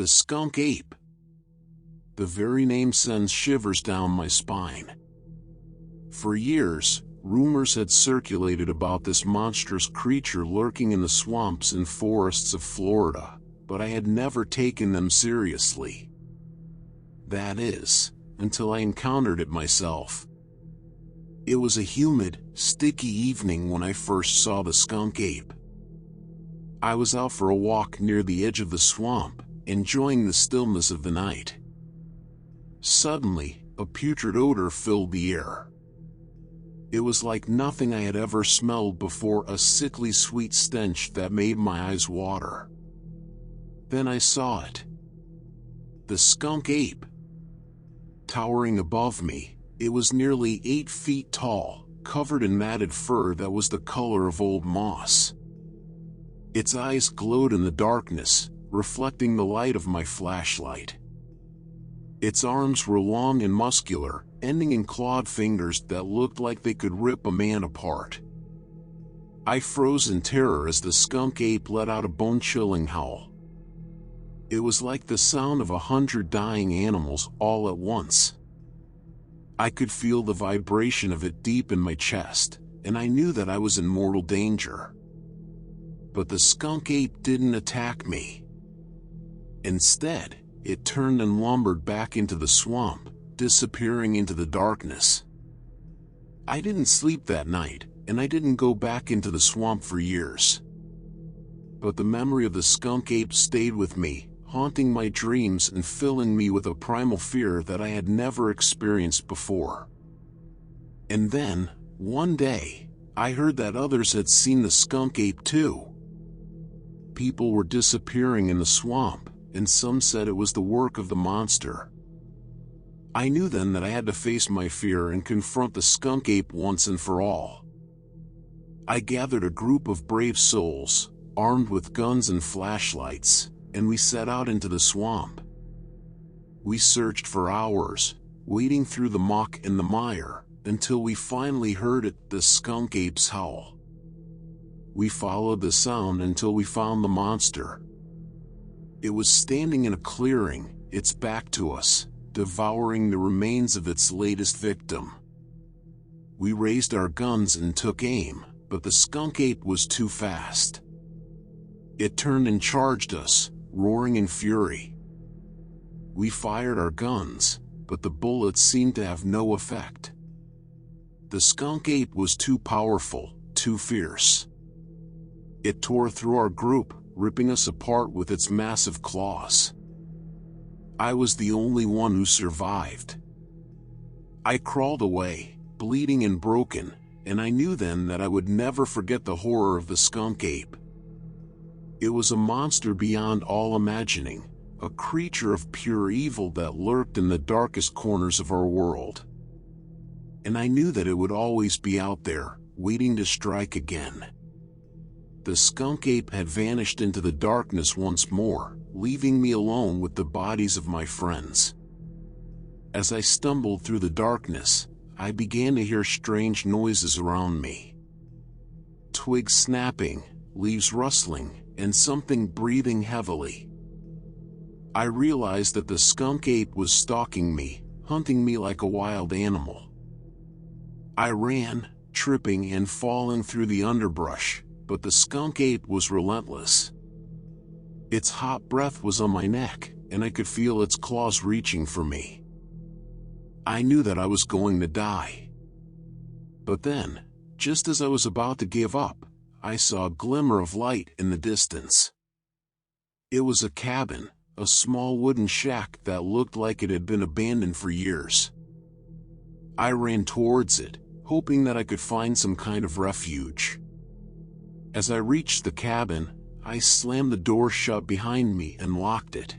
The skunk ape. The very name sends shivers down my spine. For years, rumors had circulated about this monstrous creature lurking in the swamps and forests of Florida, but I had never taken them seriously. That is, until I encountered it myself. It was a humid, sticky evening when I first saw the skunk ape. I was out for a walk near the edge of the swamp, enjoying the stillness of the night. Suddenly, a putrid odor filled the air. It was like nothing I had ever smelled before, a sickly sweet stench that made my eyes water. Then I saw it. The skunk ape. Towering above me, it was nearly 8 feet tall, covered in matted fur that was the color of old moss. Its eyes glowed in the darkness, reflecting the light of my flashlight. Its arms were long and muscular, ending in clawed fingers that looked like they could rip a man apart. I froze in terror as the skunk ape let out a bone-chilling howl. It was like the sound of 100 dying animals all at once. I could feel the vibration of it deep in my chest, and I knew that I was in mortal danger. But the skunk ape didn't attack me. Instead, it turned and lumbered back into the swamp, disappearing into the darkness. I didn't sleep that night, and I didn't go back into the swamp for years. But the memory of the skunk ape stayed with me, haunting my dreams and filling me with a primal fear that I had never experienced before. And then, one day, I heard that others had seen the skunk ape too. People were disappearing in the swamp, and some said it was the work of the monster. I knew then that I had to face my fear and confront the skunk ape once and for all. I gathered a group of brave souls, armed with guns and flashlights, and we set out into the swamp. We searched for hours, wading through the muck and the mire, until we finally heard it, the skunk ape's howl. We followed the sound until we found the monster. It was standing in a clearing, its back to us, devouring the remains of its latest victim. We raised our guns and took aim, but the skunk ape was too fast. It turned and charged us, roaring in fury. We fired our guns, but the bullets seemed to have no effect. The skunk ape was too powerful, too fierce. It tore through our group, ripping us apart with its massive claws. I was the only one who survived. I crawled away, bleeding and broken, and I knew then that I would never forget the horror of the skunk ape. It was a monster beyond all imagining, a creature of pure evil that lurked in the darkest corners of our world. And I knew that it would always be out there, waiting to strike again. The skunk ape had vanished into the darkness once more, leaving me alone with the bodies of my friends. As I stumbled through the darkness, I began to hear strange noises around me. Twigs snapping, leaves rustling, and something breathing heavily. I realized that the skunk ape was stalking me, hunting me like a wild animal. I ran, tripping and falling through the underbrush, but the skunk ape was relentless. Its hot breath was on my neck, and I could feel its claws reaching for me. I knew that I was going to die. But then, just as I was about to give up, I saw a glimmer of light in the distance. It was a cabin, a small wooden shack that looked like it had been abandoned for years. I ran towards it, hoping that I could find some kind of refuge. As I reached the cabin, I slammed the door shut behind me and locked it.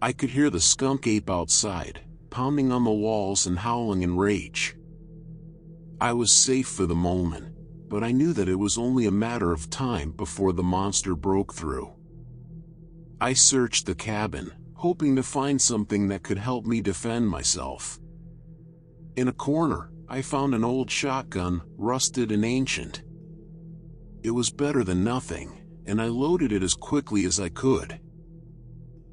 I could hear the skunk ape outside, pounding on the walls and howling in rage. I was safe for the moment, but I knew that it was only a matter of time before the monster broke through. I searched the cabin, hoping to find something that could help me defend myself. In a corner, I found an old shotgun, rusted and ancient. It was better than nothing, and I loaded it as quickly as I could.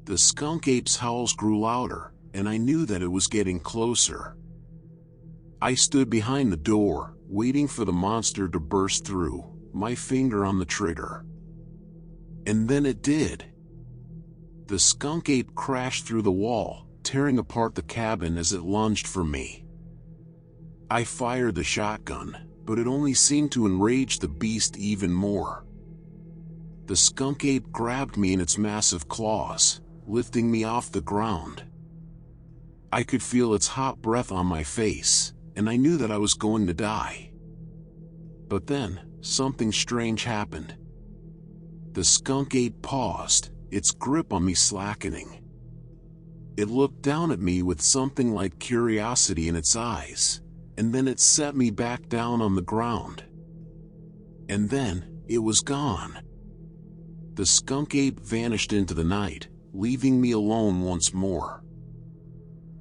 The skunk ape's howls grew louder, and I knew that it was getting closer. I stood behind the door, waiting for the monster to burst through, my finger on the trigger. And then it did. The skunk ape crashed through the wall, tearing apart the cabin as it lunged for me. I fired the shotgun, but it only seemed to enrage the beast even more. The skunk ape grabbed me in its massive claws, lifting me off the ground. I could feel its hot breath on my face, and I knew that I was going to die. But then, something strange happened. The skunk ape paused, its grip on me slackening. It looked down at me with something like curiosity in its eyes, and then it set me back down on the ground. And then, it was gone. The skunk ape vanished into the night, leaving me alone once more.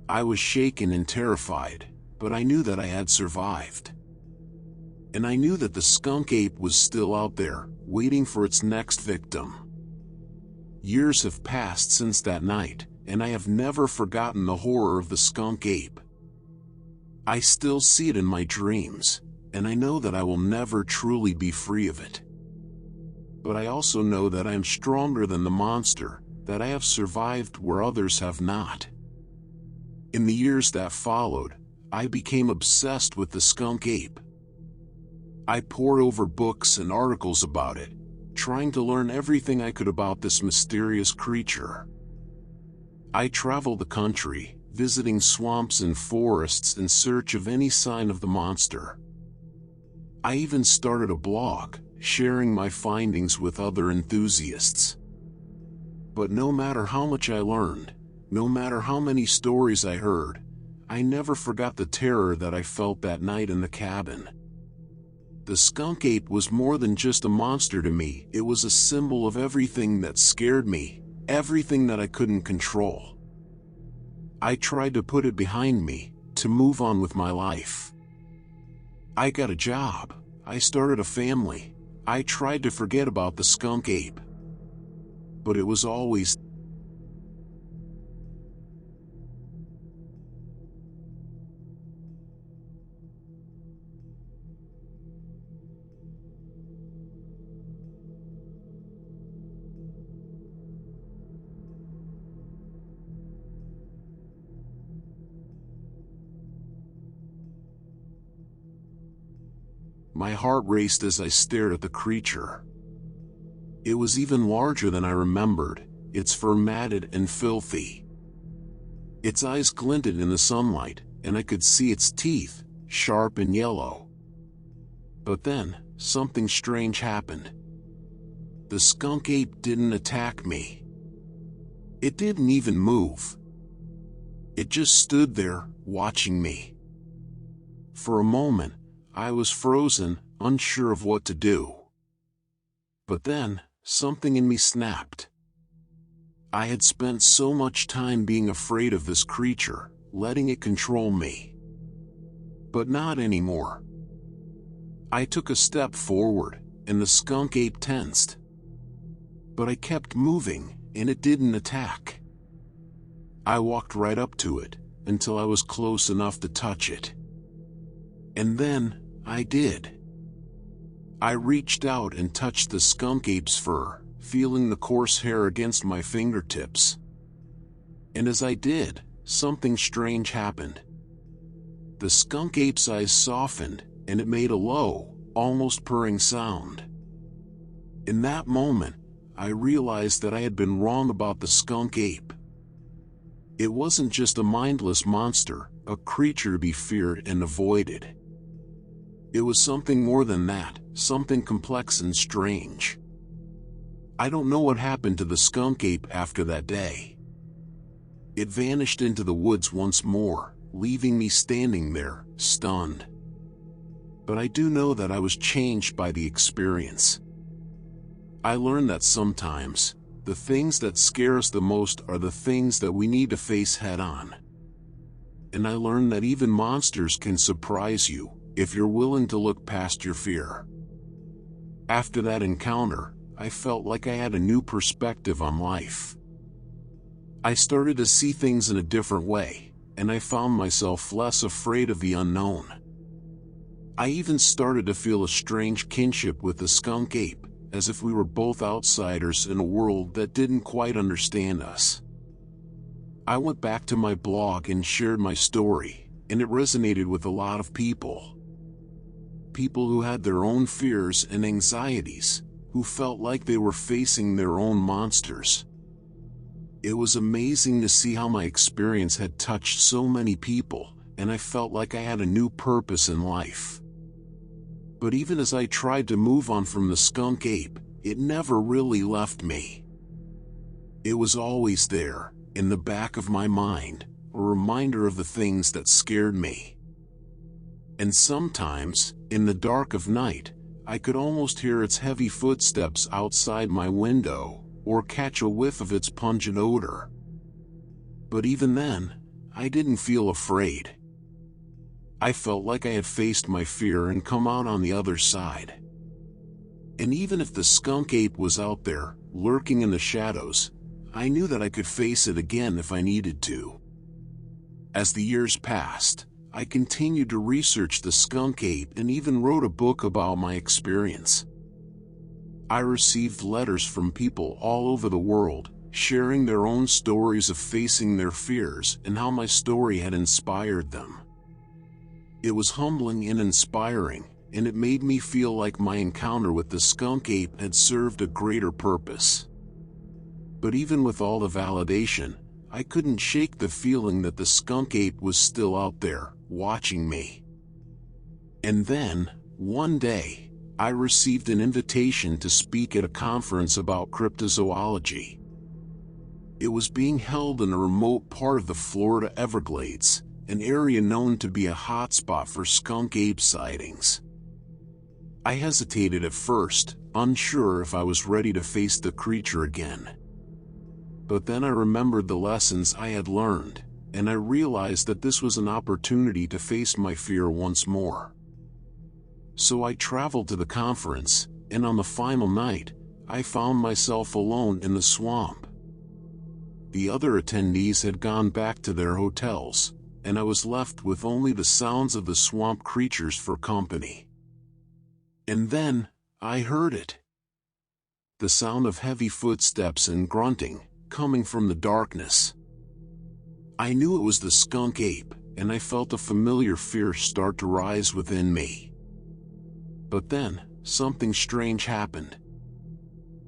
I was shaken and terrified, but I knew that I had survived. And I knew that the skunk ape was still out there, waiting for its next victim. Years have passed since that night, and I have never forgotten the horror of the skunk ape. I still see it in my dreams, and I know that I will never truly be free of it. But I also know that I am stronger than the monster, that I have survived where others have not. In the years that followed, I became obsessed with the skunk ape. I pored over books and articles about it, trying to learn everything I could about this mysterious creature. I traveled the country, visiting swamps and forests in search of any sign of the monster. I even started a blog, sharing my findings with other enthusiasts. But no matter how much I learned, no matter how many stories I heard, I never forgot the terror that I felt that night in the cabin. The skunk ape was more than just a monster to me, it was a symbol of everything that scared me, everything that I couldn't control. I tried to put it behind me, to move on with my life. I got a job, I started a family, I tried to forget about the skunk ape. But it was always My heart raced as I stared at the creature. It was even larger than I remembered, its fur matted and filthy. Its eyes glinted in the sunlight, and I could see its teeth, sharp and yellow. But then, something strange happened. The skunk ape didn't attack me. It didn't even move. It just stood there, watching me. For a moment, I was frozen, unsure of what to do. But then, something in me snapped. I had spent so much time being afraid of this creature, letting it control me. But not anymore. I took a step forward, and the skunk ape tensed. But I kept moving, and it didn't attack. I walked right up to it, until I was close enough to touch it. And then, I did. I reached out and touched the skunk ape's fur, feeling the coarse hair against my fingertips. And as I did, something strange happened. The skunk ape's eyes softened, and it made a low, almost purring sound. In that moment, I realized that I had been wrong about the skunk ape. It wasn't just a mindless monster, a creature to be feared and avoided. It was something more than that, something complex and strange. I don't know what happened to the skunk ape after that day. It vanished into the woods once more, leaving me standing there, stunned. But I do know that I was changed by the experience. I learned that sometimes, the things that scare us the most are the things that we need to face head on. And I learned that even monsters can surprise you, if you're willing to look past your fear. After that encounter, I felt like I had a new perspective on life. I started to see things in a different way, and I found myself less afraid of the unknown. I even started to feel a strange kinship with the skunk ape, as if we were both outsiders in a world that didn't quite understand us. I went back to my blog and shared my story, and it resonated with a lot of people. People who had their own fears and anxieties, who felt like they were facing their own monsters. It was amazing to see how my experience had touched so many people, and I felt like I had a new purpose in life. But even as I tried to move on from the skunk ape, it never really left me. It was always there, in the back of my mind, a reminder of the things that scared me. And sometimes, in the dark of night, I could almost hear its heavy footsteps outside my window, or catch a whiff of its pungent odor. But even then, I didn't feel afraid. I felt like I had faced my fear and come out on the other side. And even if the skunk ape was out there, lurking in the shadows, I knew that I could face it again if I needed to. As the years passed, I continued to research the skunk ape and even wrote a book about my experience. I received letters from people all over the world, sharing their own stories of facing their fears and how my story had inspired them. It was humbling and inspiring, and it made me feel like my encounter with the skunk ape had served a greater purpose. But even with all the validation, I couldn't shake the feeling that the skunk ape was still out there, watching me. And then, one day, I received an invitation to speak at a conference about cryptozoology. It was being held in a remote part of the Florida Everglades, an area known to be a hotspot for skunk ape sightings. I hesitated at first, unsure if I was ready to face the creature again. But then I remembered the lessons I had learned, and I realized that this was an opportunity to face my fear once more. So I traveled to the conference, and on the final night, I found myself alone in the swamp. The other attendees had gone back to their hotels, and I was left with only the sounds of the swamp creatures for company. And then, I heard it. The sound of heavy footsteps and grunting, coming from the darkness. I knew it was the skunk ape, and I felt a familiar fear start to rise within me. But then, something strange happened.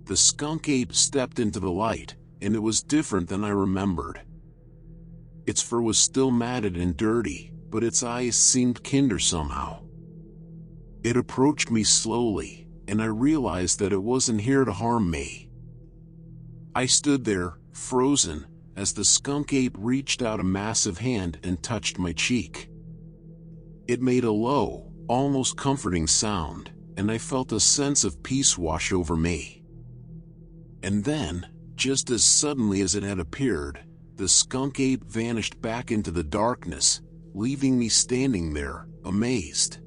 The skunk ape stepped into the light, and it was different than I remembered. Its fur was still matted and dirty, but its eyes seemed kinder somehow. It approached me slowly, and I realized that it wasn't here to harm me. I stood there, frozen, as the skunk ape reached out a massive hand and touched my cheek. It made a low, almost comforting sound, and I felt a sense of peace wash over me. And then, just as suddenly as it had appeared, the skunk ape vanished back into the darkness, leaving me standing there, amazed.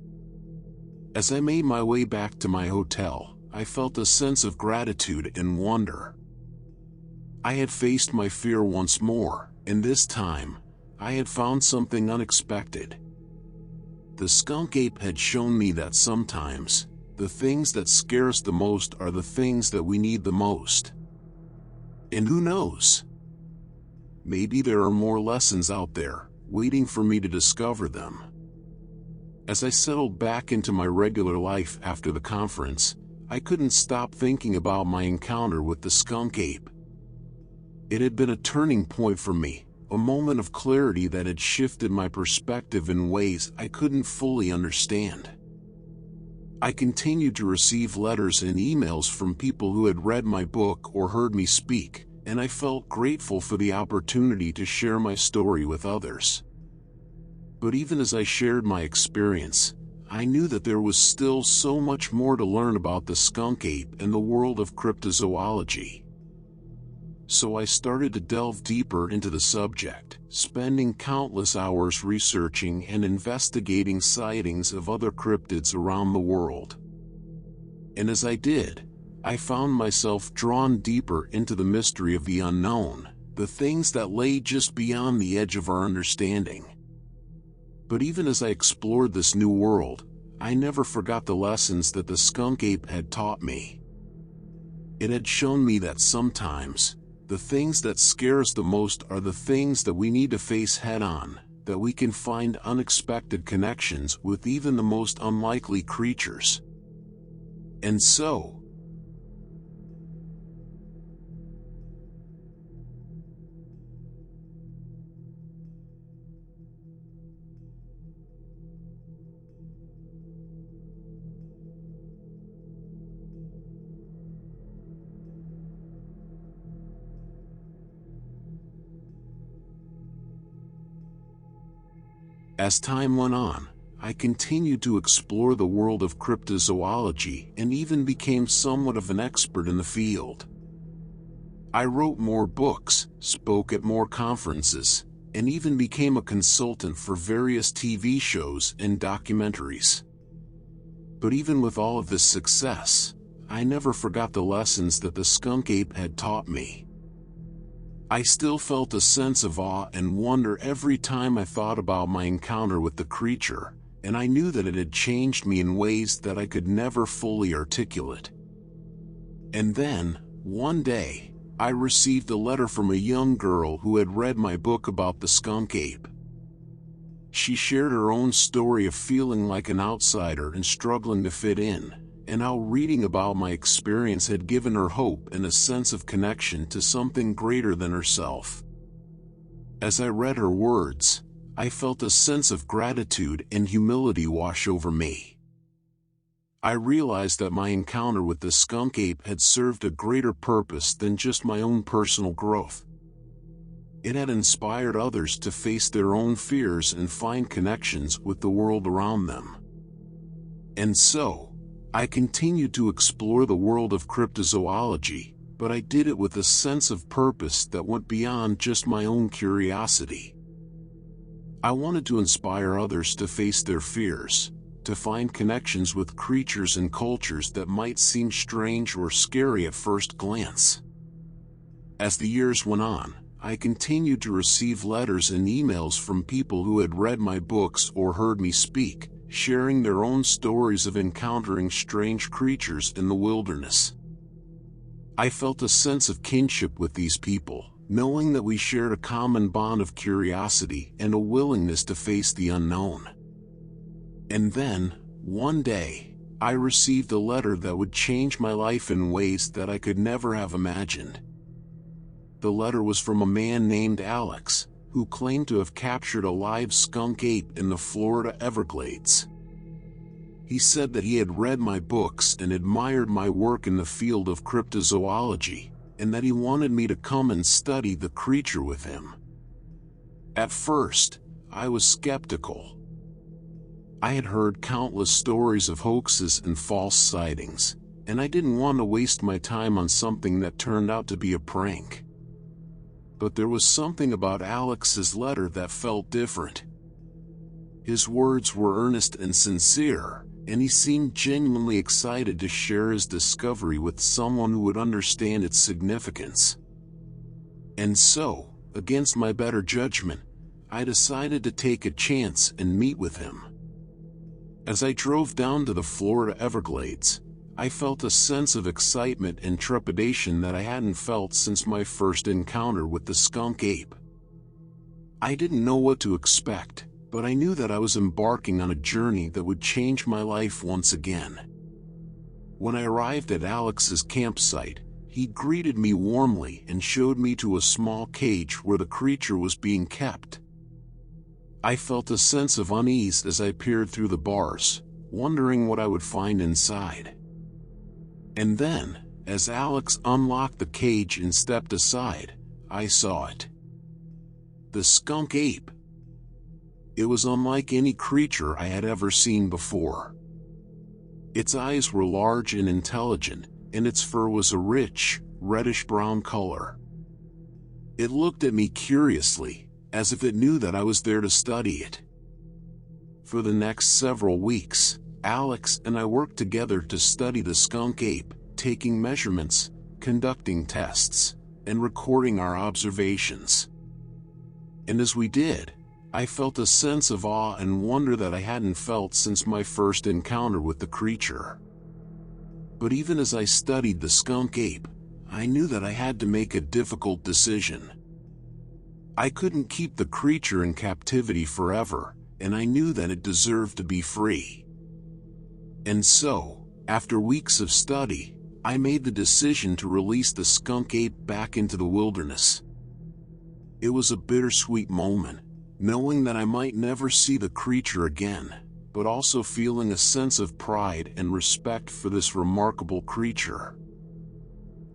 As I made my way back to my hotel, I felt a sense of gratitude and wonder. I had faced my fear once more, and this time, I had found something unexpected. The skunk ape had shown me that sometimes, the things that scare us the most are the things that we need the most. And who knows? Maybe there are more lessons out there, waiting for me to discover them. As I settled back into my regular life after the conference, I couldn't stop thinking about my encounter with the skunk ape. It had been a turning point for me, a moment of clarity that had shifted my perspective in ways I couldn't fully understand. I continued to receive letters and emails from people who had read my book or heard me speak, and I felt grateful for the opportunity to share my story with others. But even as I shared my experience, I knew that there was still so much more to learn about the skunk ape and the world of cryptozoology. So I started to delve deeper into the subject, spending countless hours researching and investigating sightings of other cryptids around the world. And as I did, I found myself drawn deeper into the mystery of the unknown, the things that lay just beyond the edge of our understanding. But even as I explored this new world, I never forgot the lessons that the skunk ape had taught me. It had shown me that sometimes, the things that scare us the most are the things that we need to face head-on, that we can find unexpected connections with even the most unlikely creatures. And so, as time went on, I continued to explore the world of cryptozoology and even became somewhat of an expert in the field. I wrote more books, spoke at more conferences, and even became a consultant for various TV shows and documentaries. But even with all of this success, I never forgot the lessons that the skunk ape had taught me. I still felt a sense of awe and wonder every time I thought about my encounter with the creature, and I knew that it had changed me in ways that I could never fully articulate. And then, one day, I received a letter from a young girl who had read my book about the skunk ape. She shared her own story of feeling like an outsider and struggling to fit in, and how reading about my experience had given her hope and a sense of connection to something greater than herself. As I read her words, I felt a sense of gratitude and humility wash over me. I realized that my encounter with the skunk ape had served a greater purpose than just my own personal growth. It had inspired others to face their own fears and find connections with the world around them. And so, I continued to explore the world of cryptozoology, but I did it with a sense of purpose that went beyond just my own curiosity. I wanted to inspire others to face their fears, to find connections with creatures and cultures that might seem strange or scary at first glance. As the years went on, I continued to receive letters and emails from people who had read my books or heard me speak, sharing their own stories of encountering strange creatures in the wilderness. I felt a sense of kinship with these people, knowing that we shared a common bond of curiosity and a willingness to face the unknown. And then, one day, I received a letter that would change my life in ways that I could never have imagined. The letter was from a man named Alex, who claimed to have captured a live skunk ape in the Florida Everglades. He said that he had read my books and admired my work in the field of cryptozoology, and that he wanted me to come and study the creature with him. At first, I was skeptical. I had heard countless stories of hoaxes and false sightings, and I didn't want to waste my time on something that turned out to be a prank. But there was something about Alex's letter that felt different. His words were earnest and sincere, and he seemed genuinely excited to share his discovery with someone who would understand its significance. And so, against my better judgment, I decided to take a chance and meet with him. As I drove down to the Florida Everglades, I felt a sense of excitement and trepidation that I hadn't felt since my first encounter with the skunk ape. I didn't know what to expect, but I knew that I was embarking on a journey that would change my life once again. When I arrived at Alex's campsite, he greeted me warmly and showed me to a small cage where the creature was being kept. I felt a sense of unease as I peered through the bars, wondering what I would find inside. And then, as Alex unlocked the cage and stepped aside, I saw it. The skunk ape. It was unlike any creature I had ever seen before. Its eyes were large and intelligent, and its fur was a rich, reddish-brown color. It looked at me curiously, as if it knew that I was there to study it. For the next several weeks, Alex and I worked together to study the skunk ape, taking measurements, conducting tests, and recording our observations. And as we did, I felt a sense of awe and wonder that I hadn't felt since my first encounter with the creature. But even as I studied the skunk ape, I knew that I had to make a difficult decision. I couldn't keep the creature in captivity forever, and I knew that it deserved to be free. And so, after weeks of study, I made the decision to release the skunk ape back into the wilderness. It was a bittersweet moment, knowing that I might never see the creature again, but also feeling a sense of pride and respect for this remarkable creature.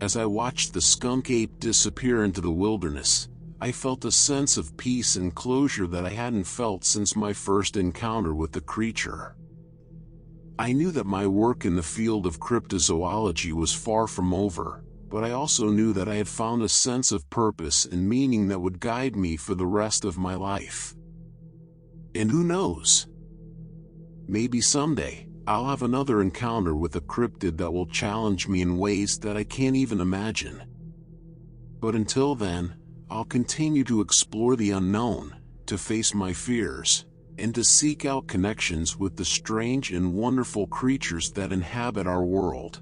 As I watched the skunk ape disappear into the wilderness, I felt a sense of peace and closure that I hadn't felt since my first encounter with the creature. I knew that my work in the field of cryptozoology was far from over, but I also knew that I had found a sense of purpose and meaning that would guide me for the rest of my life. And who knows? Maybe someday, I'll have another encounter with a cryptid that will challenge me in ways that I can't even imagine. But until then, I'll continue to explore the unknown, to face my fears, and to seek out connections with the strange and wonderful creatures that inhabit our world.